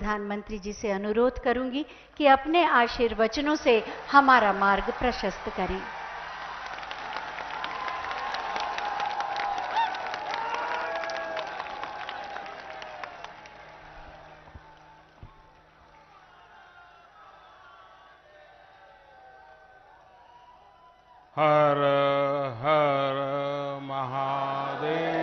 प्रधानमंत्री जी से अनुरोध करूंगी कि अपने आशीर्वचनों से हमारा मार्ग प्रशस्त करें। हर हर महादेव।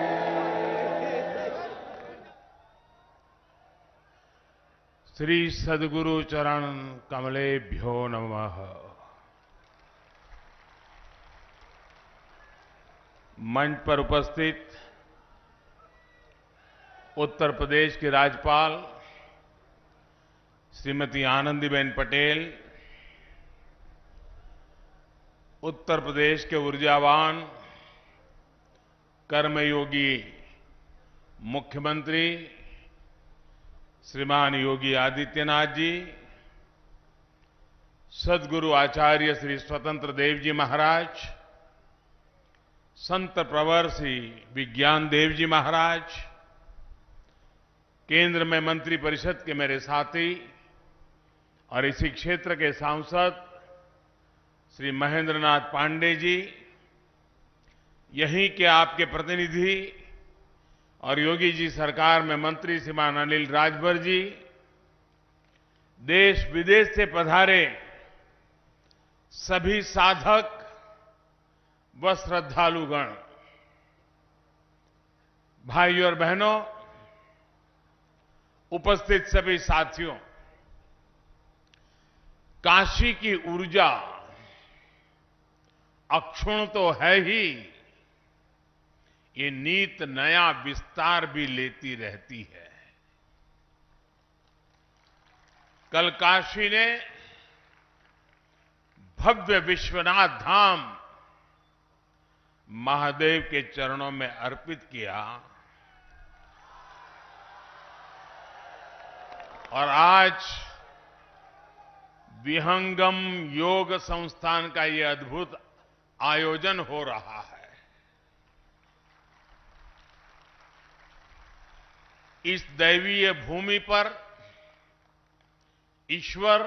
श्री सद्गुरु चरण कमलेभ्यो नमः। मंच पर उपस्थित उत्तर प्रदेश की राज्यपाल श्रीमती आनंदीबेन पटेल, उत्तर प्रदेश के ऊर्जावान कर्मयोगी मुख्यमंत्री श्रीमान योगी आदित्यनाथ जी, सद्गुरु आचार्य श्री स्वतंत्र देव जी महाराज, संत प्रवर श्री विज्ञान देव जी महाराज, केंद्र में मंत्री परिषद के मेरे साथी और इसी क्षेत्र के सांसद श्री महेंद्र नाथ पांडे जी, यहीं के आपके प्रतिनिधि और योगी जी सरकार में मंत्री श्रीमान अनिल राजभर जी, देश विदेश से पधारे सभी साधक व श्रद्धालुगण, भाइयों और बहनों, उपस्थित सभी साथियों, काशी की ऊर्जा अक्षुण्ण तो है ही, ये नित नया विस्तार भी लेती रहती है। कल काशी ने भव्य विश्वनाथ धाम महादेव के चरणों में अर्पित किया और आज विहंगम योग संस्थान का ये अद्भुत आयोजन हो रहा है। इस दैवीय भूमि पर ईश्वर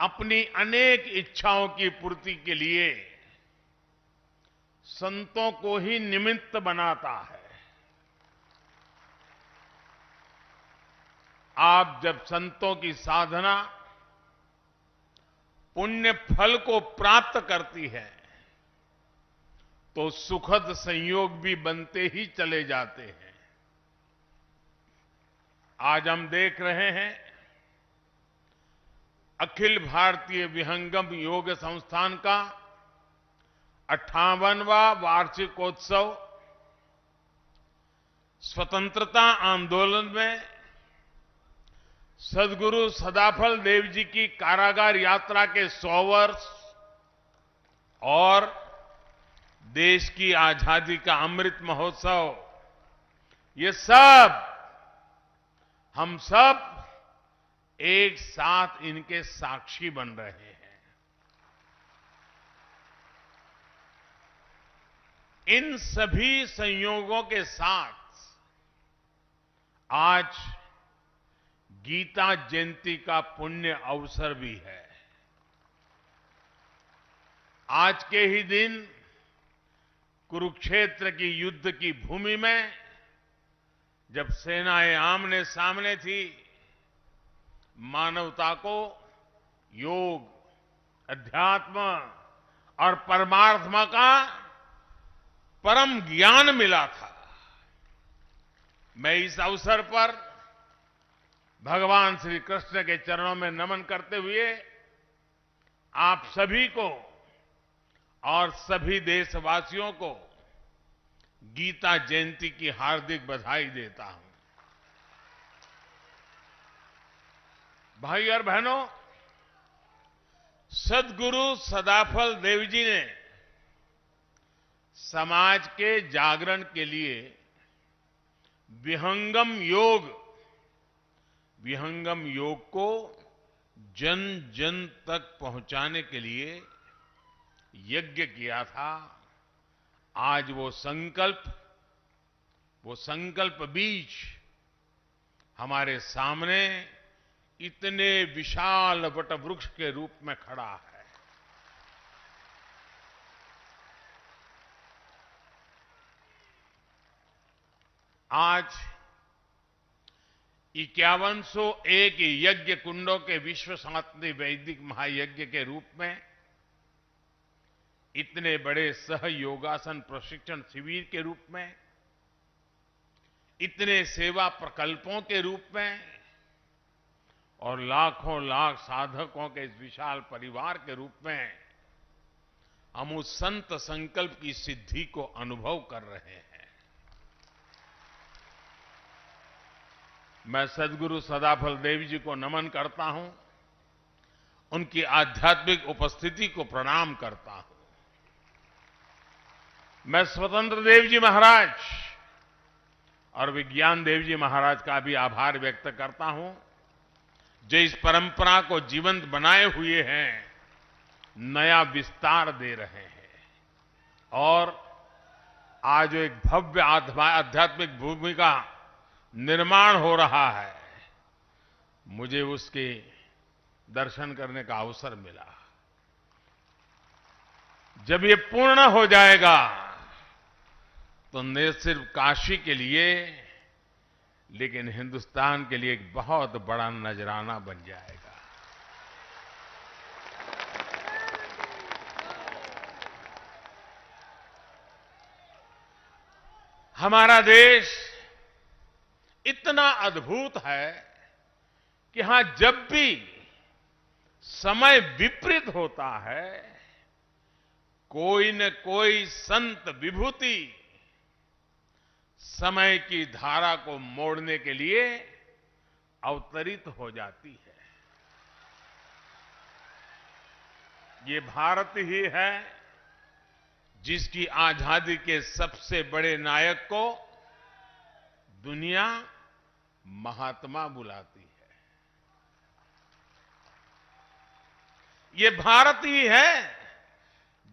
अपनी अनेक इच्छाओं की पूर्ति के लिए संतों को ही निमित्त बनाता है। आप जब संतों की साधना पुण्य फल को प्राप्त करती है तो सुखद संयोग भी बनते ही चले जाते हैं। आज हम देख रहे हैं अखिल भारतीय विहंगम योग संस्थान का 58वां वार्षिकोत्सव स्वतंत्रता आंदोलन में सद्गुरु सदाफल देव जी की कारागार यात्रा के 100 वर्ष और देश की आजादी का अमृत महोत्सव, ये सब हम सब एक साथ इनके साक्षी बन रहे हैं। इन सभी संयोगों के साथ आज गीता जयंती का पुण्य अवसर भी है। आज के ही दिन कुरुक्षेत्र की युद्ध की भूमि में जब सेनाएं आमने सामने थी, मानवता को योग, अध्यात्म और परमात्मा का परम ज्ञान मिला था। मैं इस अवसर पर भगवान श्री कृष्ण के चरणों में नमन करते हुए आप सभी को और सभी देशवासियों को गीता जयंती की हार्दिक बधाई देता हूं। भाई और बहनों, सद्गुरु सदाफल देव जी ने समाज के जागरण के लिए विहंगम योग को जन जन तक पहुंचाने के लिए यज्ञ किया था। आज वो संकल्प बीज हमारे सामने इतने विशाल वटवृक्ष के रूप में खड़ा है। आज 5101 यज्ञ कुंडों के विश्व शांति वैदिक महायज्ञ के रूप में, इतने बड़े सहयोगासन प्रशिक्षण शिविर के रूप में, इतने सेवा प्रकल्पों के रूप में और लाखों लाख साधकों के इस विशाल परिवार के रूप में हम उस संत संकल्प की सिद्धि को अनुभव कर रहे हैं। मैं सद्गुरु सदाफल देव जी को नमन करता हूं, उनकी आध्यात्मिक उपस्थिति को प्रणाम करता हूं। मैं स्वतंत्र देव जी महाराज और विज्ञान देव जी महाराज का भी आभार व्यक्त करता हूं, जो इस परंपरा को जीवंत बनाए हुए हैं, नया विस्तार दे रहे हैं और आज एक भव्य आध्यात्मिक भूमि का निर्माण हो रहा है। मुझे उसके दर्शन करने का अवसर मिला। जब ये पूर्ण हो जाएगा तो न सिर्फ काशी के लिए लेकिन हिंदुस्तान के लिए एक बहुत बड़ा नजराना बन जाएगा। हमारा देश इतना अद्भुत है कि हां जब भी समय विपरीत होता है, कोई न कोई संत विभूति समय की धारा को मोड़ने के लिए अवतरित हो जाती है। ये भारत ही है जिसकी आजादी के सबसे बड़े नायक को दुनिया महात्मा बुलाती है। ये भारत ही है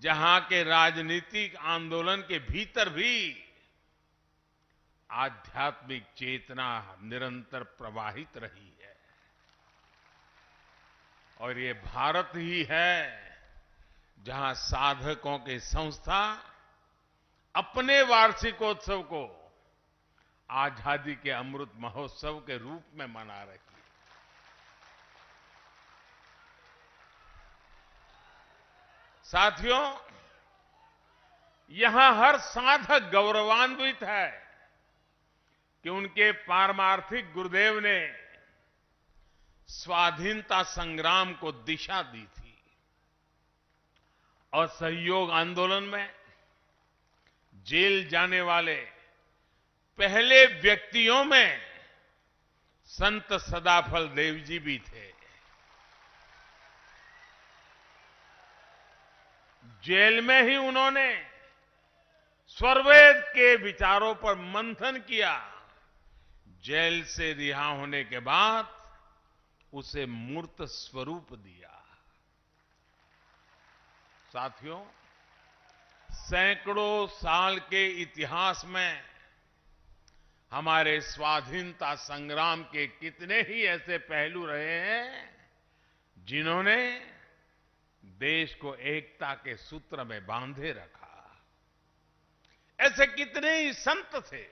जहां के राजनीतिक आंदोलन के भीतर भी आध्यात्मिक चेतना निरंतर प्रवाहित रही है। और ये भारत ही है जहां साधकों की संस्था अपने वार्षिकोत्सव को आजादी के अमृत महोत्सव के रूप में मना रही है। साथियों, यहां हर साधक गौरवान्वित है कि उनके पारमार्थिक गुरुदेव ने स्वाधीनता संग्राम को दिशा दी थी और सहयोग आंदोलन में जेल जाने वाले पहले व्यक्तियों में संत सदाफल देव जी भी थे। जेल में ही उन्होंने स्वरवेद के विचारों पर मंथन किया। जेल से रिहा होने के बाद उसे मूर्त स्वरूप दिया। साथियों, सैकड़ों साल के इतिहास में हमारे स्वाधीनता संग्राम के कितने ही ऐसे पहलू रहे हैं जिन्होंने देश को एकता के सूत्र में बांधे रखा। ऐसे कितने ही संत थे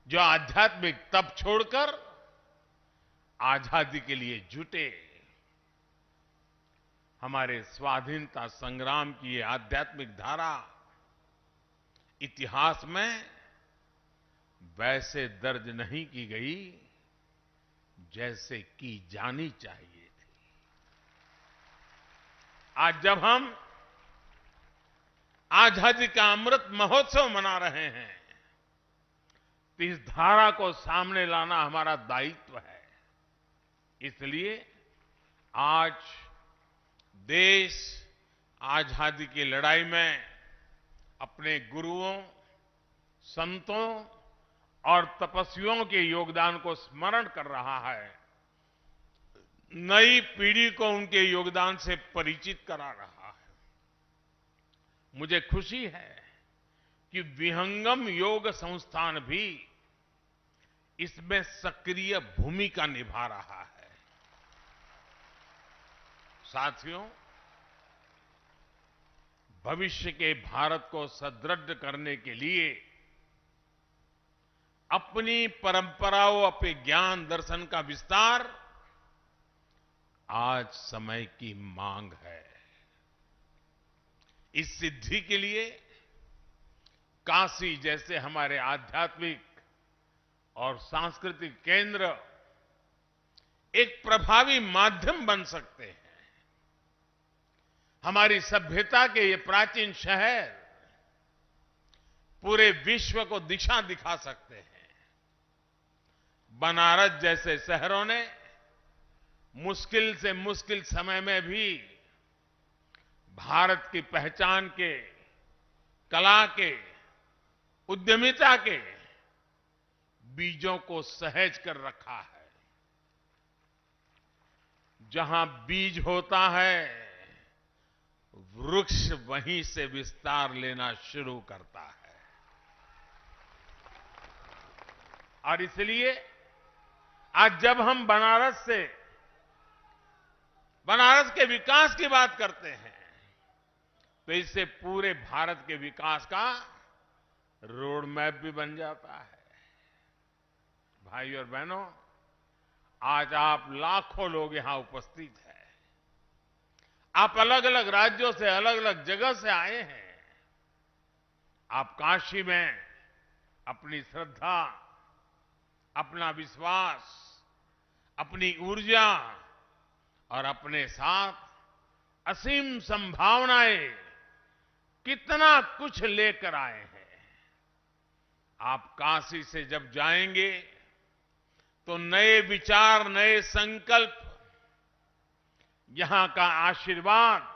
जो आध्यात्मिक तप छोड़कर आजादी के लिए जुटे। हमारे स्वाधीनता संग्राम की ये आध्यात्मिक धारा इतिहास में वैसे दर्ज नहीं की गई जैसे की जानी चाहिए थी। आज जब हम आजादी का अमृत महोत्सव मना रहे हैं तो इस धारा को सामने लाना हमारा दायित्व है। इसलिए आज देश आजादी की लड़ाई में अपने गुरुओं, संतों और तपस्वियों के योगदान को स्मरण कर रहा है। नई पीढ़ी को उनके योगदान से परिचित करा रहा है। मुझे खुशी है कि विहंगम योग संस्थान भी इसमें सक्रिय भूमिका निभा रहा है। साथियों, भविष्य के भारत को सुदृढ़ करने के लिए अपनी परंपराओं, अपने ज्ञान दर्शन का विस्तार आज समय की मांग है। इस सिद्धि के लिए काशी जैसे हमारे आध्यात्मिक और सांस्कृतिक केंद्र एक प्रभावी माध्यम बन सकते हैं। हमारी सभ्यता के ये प्राचीन शहर पूरे विश्व को दिशा दिखा सकते हैं। बनारस जैसे शहरों ने मुश्किल से मुश्किल समय में भी भारत की पहचान के, कला के, उद्यमिता के बीजों को सहेज कर रखा है। जहां बीज होता है, वृक्ष वहीं से विस्तार लेना शुरू करता है। और इसलिए आज जब हम बनारस के विकास की बात करते हैं, तो इससे पूरे भारत के विकास का रोड मैप भी बन जाता है। भाई और बहनों, आज आप लाखों लोग यहां उपस्थित हैं। आप अलग अलग राज्यों से, अलग अलग जगह से आए हैं। आप काशी में अपनी श्रद्धा, अपना विश्वास, अपनी ऊर्जा और अपने साथ असीम संभावनाएं, कितना कुछ लेकर आए हैं। आप काशी से जब जाएंगे तो नए विचार, नए संकल्प, यहां का आशीर्वाद,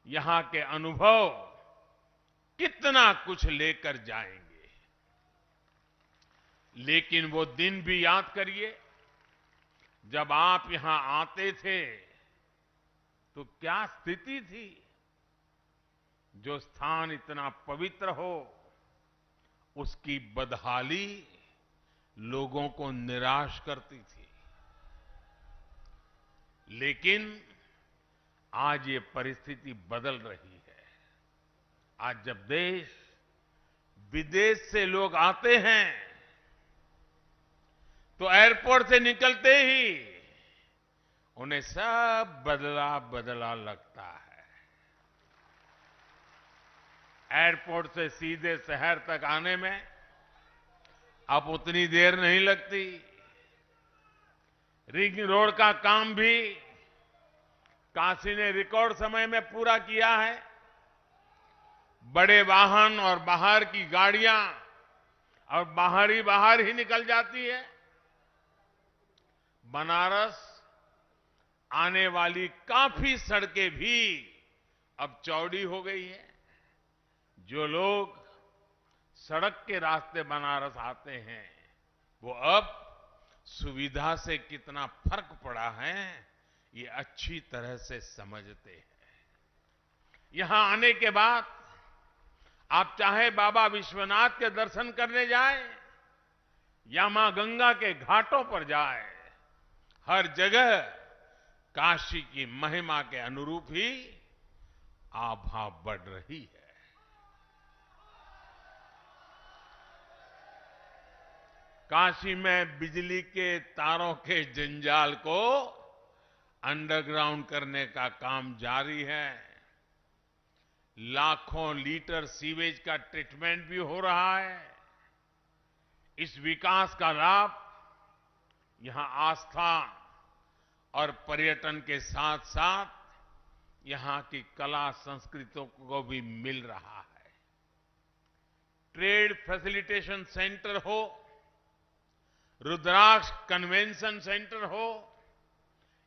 यहां के अनुभव कितना कुछ लेकर जाएंगे। लेकिन वो दिन भी याद करिए, जब आप यहां आते थे तो क्या स्थिति थी। जो स्थान इतना पवित्र हो, उसकी बदहाली लोगों को निराश करती थी। लेकिन आज ये परिस्थिति बदल रही है। आज जब देश विदेश से लोग आते हैं तो एयरपोर्ट से निकलते ही उन्हें सब बदला बदला लगता है। एयरपोर्ट से सीधे शहर तक आने में अब उतनी देर नहीं लगती। रिंग रोड का काम भी काशी ने रिकॉर्ड समय में पूरा किया है। बड़े वाहन और बाहर की गाड़ियां और बाहर ही निकल जाती है। बनारस आने वाली काफी सड़कें भी अब चौड़ी हो गई है। जो लोग सड़क के रास्ते बनारस आते हैं, वो अब सुविधा से कितना फर्क पड़ा है, ये अच्छी तरह से समझते हैं। यहां आने के बाद आप चाहे बाबा विश्वनाथ के दर्शन करने जाएं या मां गंगा के घाटों पर जाएं, हर जगह काशी की महिमा के अनुरूप ही आभा बढ़ रही है। काशी में बिजली के तारों के जंजाल को अंडरग्राउंड करने का काम जारी है। लाखों लीटर सीवेज का ट्रीटमेंट भी हो रहा है। इस विकास का लाभ यहां आस्था और पर्यटन के साथ साथ यहां की कला संस्कृतियों को भी मिल रहा है। ट्रेड फैसिलिटेशन सेंटर हो, रुद्राक्ष कन्वेंशन सेंटर हो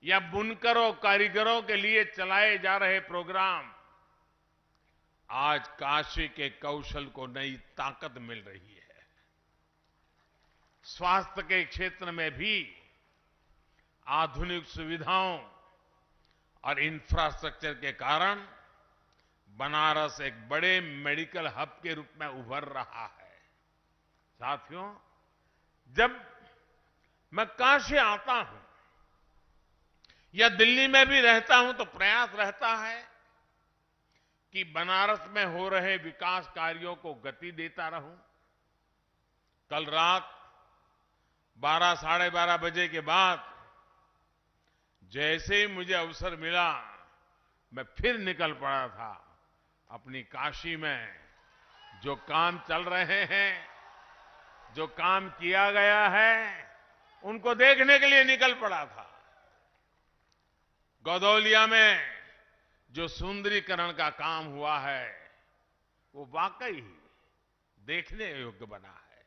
या बुनकरों, कारीगरों के लिए चलाए जा रहे प्रोग्राम, आज काशी के कौशल को नई ताकत मिल रही है। स्वास्थ्य के क्षेत्र में भी आधुनिक सुविधाओं और इंफ्रास्ट्रक्चर के कारण बनारस एक बड़े मेडिकल हब के रूप में उभर रहा है। साथियों, जब मैं काशी आता हूं या दिल्ली में भी रहता हूं तो प्रयास रहता है कि बनारस में हो रहे विकास कार्यों को गति देता रहूं। कल रात 12 साढ़े 12 बजे के बाद जैसे ही मुझे अवसर मिला मैं फिर निकल पड़ा था अपनी काशी में। जो काम चल रहे हैं, जो काम किया गया है, उनको देखने के लिए निकल पड़ा था। गौदौलिया में जो सुंदरीकरण का काम हुआ है वो वाकई देखने योग्य बना है।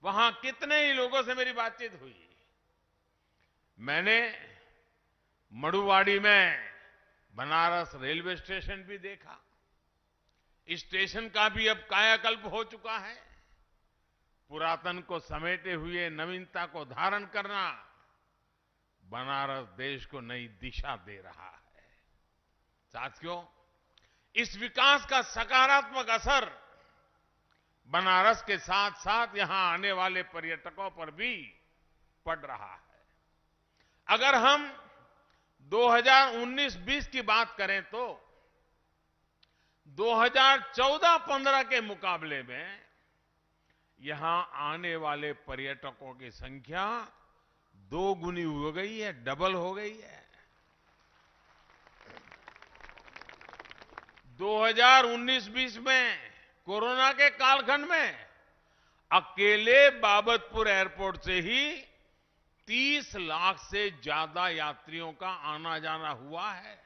वहां कितने ही लोगों से मेरी बातचीत हुई। मैंने मड़ुवाड़ी में बनारस रेलवे स्टेशन भी देखा। इस स्टेशन का भी अब कायाकल्प हो चुका है। पुरातन को समेटे हुए नवीनता को धारण करना बनारस देश को नई दिशा दे रहा है। साथियों, इस विकास का सकारात्मक असर बनारस के साथ साथ यहां आने वाले पर्यटकों पर भी पड़ रहा है। अगर हम 2019-20 की बात करें तो 2014-15 के मुकाबले में यहां आने वाले पर्यटकों की संख्या 2 गुनी हो गई है, डबल हो गई है। 2019-20 में कोरोना के कालखंड में अकेले बाबतपुर एयरपोर्ट से ही 30 लाख से ज्यादा यात्रियों का आना जाना हुआ है।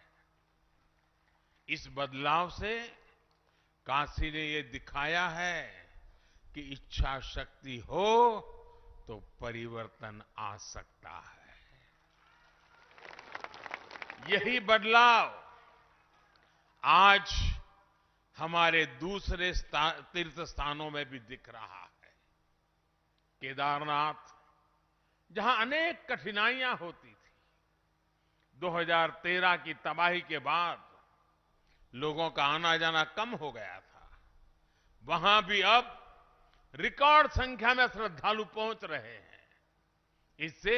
इस बदलाव से काशी ने ये दिखाया है कि इच्छा शक्ति हो तो परिवर्तन आ सकता है। यही बदलाव आज हमारे दूसरे तीर्थ स्थानों में भी दिख रहा है। केदारनाथ, जहां अनेक कठिनाइयां होती थी, 2013 की तबाही के बाद लोगों का आना जाना कम हो गया था। वहां भी अब रिकॉर्ड संख्या में श्रद्धालु पहुंच रहे हैं। इससे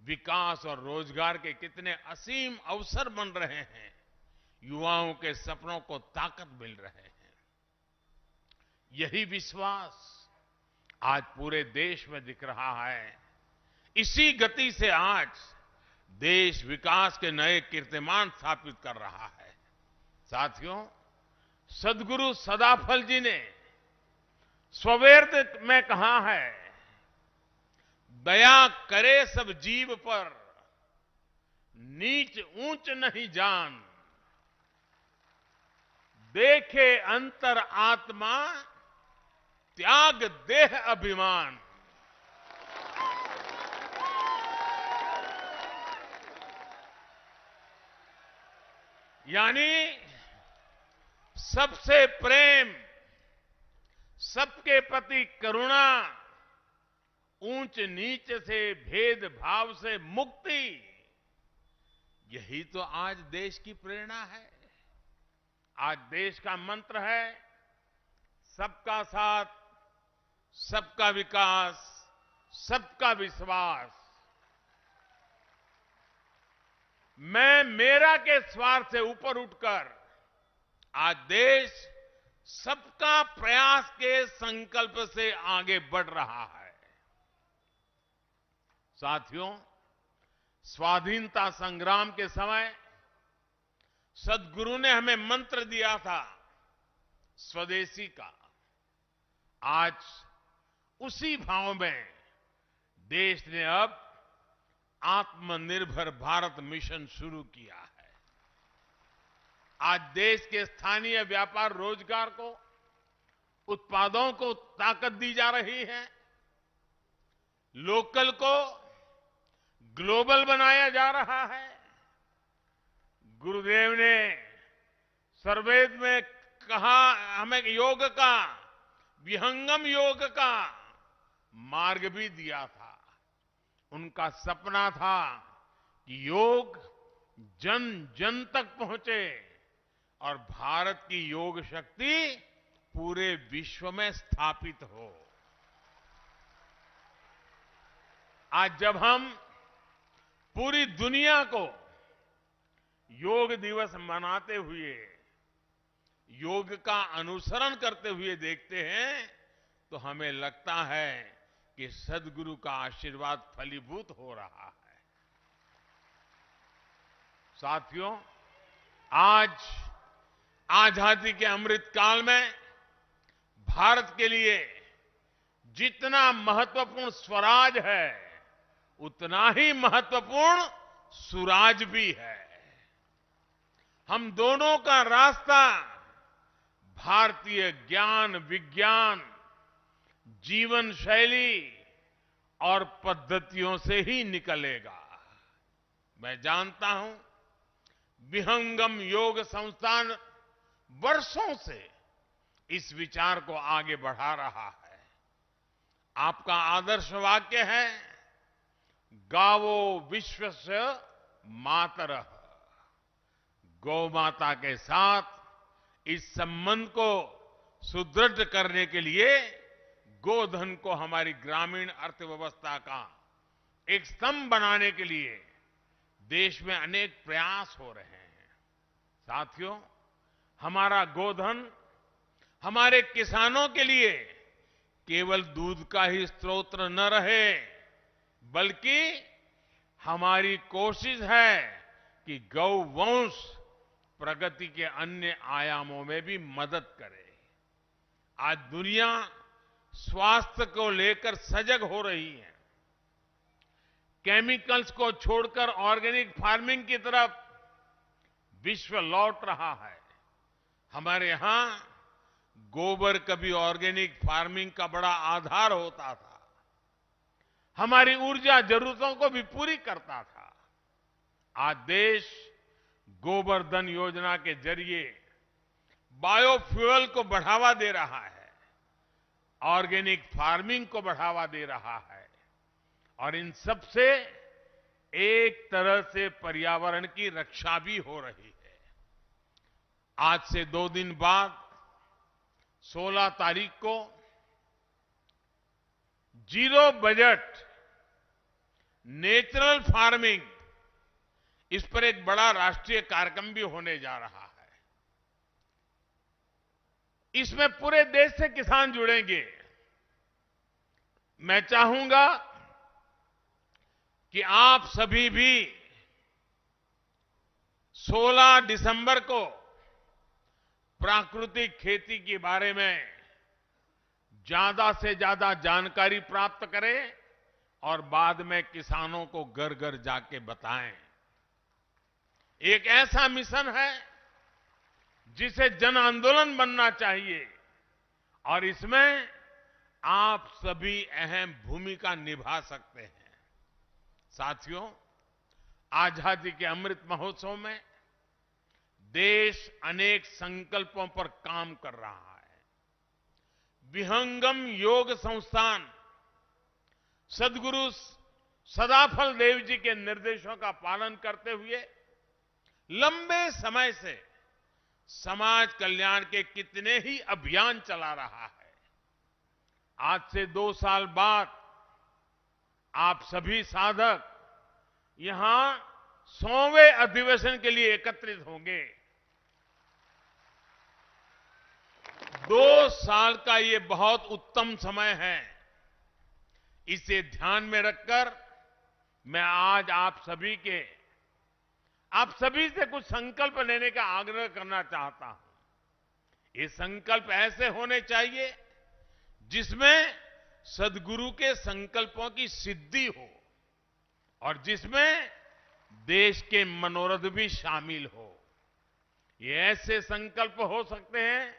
विकास और रोजगार के कितने असीम अवसर बन रहे हैं। युवाओं के सपनों को ताकत मिल रहे हैं। यही विश्वास आज पूरे देश में दिख रहा है। इसी गति से आज देश विकास के नए कीर्तिमान स्थापित कर रहा है। साथियों, सद्गुरु सदाफल जी ने स्ववेद में कहा है, दया करे सब जीव पर, नीच ऊंच नहीं जान, देखे अंतर आत्मा, त्याग देह अभिमान। यानी सबसे प्रेम, सबके प्रति करुणा, ऊंच नीच से भेदभाव से मुक्ति, यही तो आज देश की प्रेरणा है। आज देश का मंत्र है सबका साथ, सबका विकास, सबका विश्वास। मैं मेरा के स्वार्थ से ऊपर उठकर आज देश सबका प्रयास के संकल्प से आगे बढ़ रहा है। साथियों, स्वाधीनता संग्राम के समय सद्गुरु ने हमें मंत्र दिया था स्वदेशी का। आज उसी भाव में देश ने अब आत्मनिर्भर भारत मिशन शुरू किया है। आज देश के स्थानीय व्यापार रोजगार को, उत्पादों को ताकत दी जा रही है। लोकल को ग्लोबल बनाया जा रहा है। गुरुदेव ने सर्ववेद में कहा, हमें योग का, विहंगम योग का मार्ग भी दिया था। उनका सपना था कि योग जन जन तक पहुंचे और भारत की योग शक्ति पूरे विश्व में स्थापित हो। आज जब हम पूरी दुनिया को योग दिवस मनाते हुए, योग का अनुसरण करते हुए देखते हैं, तो हमें लगता है कि सद्गुरु का आशीर्वाद फलीभूत हो रहा है। साथियों, आज आजादी के अमृत काल में भारत के लिए जितना महत्वपूर्ण स्वराज है, उतना ही महत्वपूर्ण सुराज भी है। हम दोनों का रास्ता भारतीय ज्ञान, विज्ञान, जीवन शैली और पद्धतियों से ही निकलेगा। मैं जानता हूं, विहंगम योग संस्थान वर्षों से इस विचार को आगे बढ़ा रहा है। आपका आदर्श वाक्य है, गावो विश्वस्य मातरः। गौ माता के साथ इस संबंध को सुदृढ़ करने के लिए गोधन को हमारी ग्रामीण अर्थव्यवस्था का एक स्तंभ बनाने के लिए देश में अनेक प्रयास हो रहे हैं। साथियों, हमारा गोधन हमारे किसानों के लिए केवल दूध का ही स्रोत न रहे, बल्कि हमारी कोशिश है कि गौवंश प्रगति के अन्य आयामों में भी मदद करे। आज दुनिया स्वास्थ्य को लेकर सजग हो रही है। केमिकल्स को छोड़कर ऑर्गेनिक फार्मिंग की तरफ विश्व लौट रहा है। हमारे यहां गोबर कभी ऑर्गेनिक फार्मिंग का बड़ा आधार होता था, हमारी ऊर्जा जरूरतों को भी पूरी करता था। आज देश गोबर्धन योजना के जरिए बायोफ्यूल को बढ़ावा दे रहा है, ऑर्गेनिक फार्मिंग को बढ़ावा दे रहा है, और इन सब से एक तरह से पर्यावरण की रक्षा भी हो रही है। आज से 2 दिन बाद 16 तारीख को जीरो बजट नेचुरल फार्मिंग, इस पर एक बड़ा राष्ट्रीय कार्यक्रम भी होने जा रहा है। इसमें पूरे देश से किसान जुड़ेंगे। मैं चाहूंगा कि आप सभी भी 16 दिसंबर को प्राकृतिक खेती के बारे में ज्यादा से ज्यादा जानकारी प्राप्त करें और बाद में किसानों को घर घर जाके बताएं। एक ऐसा मिशन है जिसे जन आंदोलन बनना चाहिए, और इसमें आप सभी अहम भूमिका निभा सकते हैं। साथियों, आजादी के अमृत महोत्सव में देश अनेक संकल्पों पर काम कर रहा है। विहंगम योग संस्थान सद्गुरु सदाफल देव जी के निर्देशों का पालन करते हुए लंबे समय से समाज कल्याण के कितने ही अभियान चला रहा है। आज से 2 साल बाद आप सभी साधक यहां 100वें अधिवेशन के लिए एकत्रित होंगे। 2 साल का ये बहुत उत्तम समय है। इसे ध्यान में रखकर मैं आज आप सभी से कुछ संकल्प लेने का आग्रह करना चाहता हूं। ये संकल्प ऐसे होने चाहिए जिसमें सद्गुरु के संकल्पों की सिद्धि हो और जिसमें देश के मनोरथ भी शामिल हो। ये ऐसे संकल्प हो सकते हैं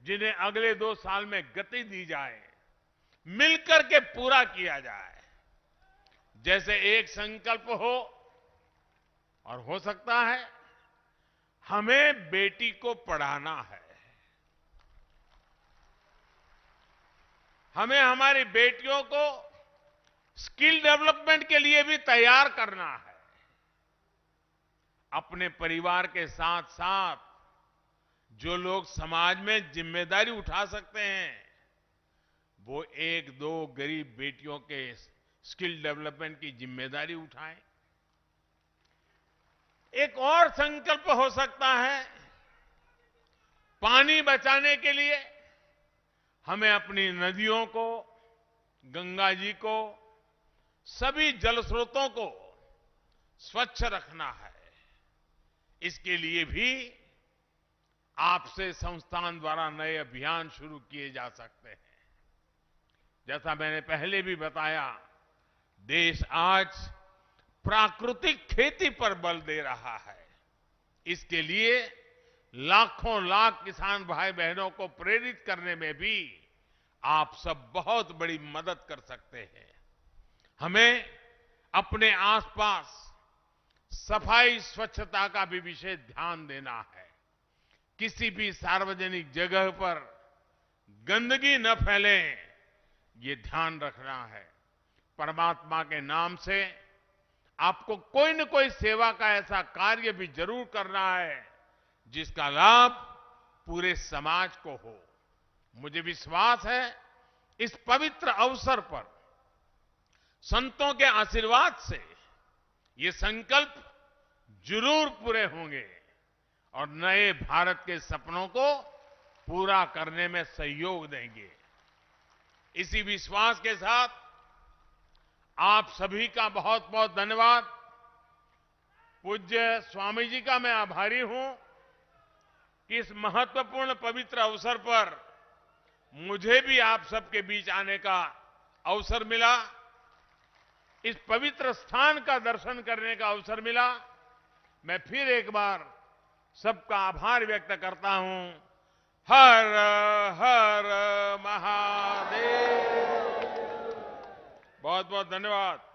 जिन्हें अगले 2 साल में गति दी जाए, मिलकर के पूरा किया जाए। जैसे एक संकल्प हो, और हो सकता है हमें बेटी को पढ़ाना है, हमें हमारी बेटियों को स्किल डेवलपमेंट के लिए भी तैयार करना है। अपने परिवार के साथ साथ जो लोग समाज में जिम्मेदारी उठा सकते हैं, वो 1-2 गरीब बेटियों के स्किल डेवलपमेंट की जिम्मेदारी उठाएं। एक और संकल्प हो सकता है, पानी बचाने के लिए हमें अपनी नदियों को, गंगा जी को, सभी जल स्रोतों को स्वच्छ रखना है। इसके लिए भी आपसे संस्थान द्वारा नए अभियान शुरू किए जा सकते हैं। जैसा मैंने पहले भी बताया, देश आज प्राकृतिक खेती पर बल दे रहा है। इसके लिए लाखों लाख किसान भाई बहनों को प्रेरित करने में भी आप सब बहुत बड़ी मदद कर सकते हैं। हमें अपने आसपास सफाई स्वच्छता का भी विशेष ध्यान देना है। किसी भी सार्वजनिक जगह पर गंदगी न फैले, ये ध्यान रखना है। परमात्मा के नाम से आपको कोई न कोई सेवा का ऐसा कार्य भी जरूर करना है जिसका लाभ पूरे समाज को हो। मुझे विश्वास है इस पवित्र अवसर पर संतों के आशीर्वाद से ये संकल्प जरूर पूरे होंगे और नए भारत के सपनों को पूरा करने में सहयोग देंगे। इसी विश्वास के साथ आप सभी का बहुत बहुत धन्यवाद। पूज्य स्वामी जी का मैं आभारी हूं कि इस महत्वपूर्ण पवित्र अवसर पर मुझे भी आप सबके बीच आने का अवसर मिला, इस पवित्र स्थान का दर्शन करने का अवसर मिला। मैं फिर एक बार सबका आभार व्यक्त करता हूं। हर हर महादेव। बहुत बहुत धन्यवाद।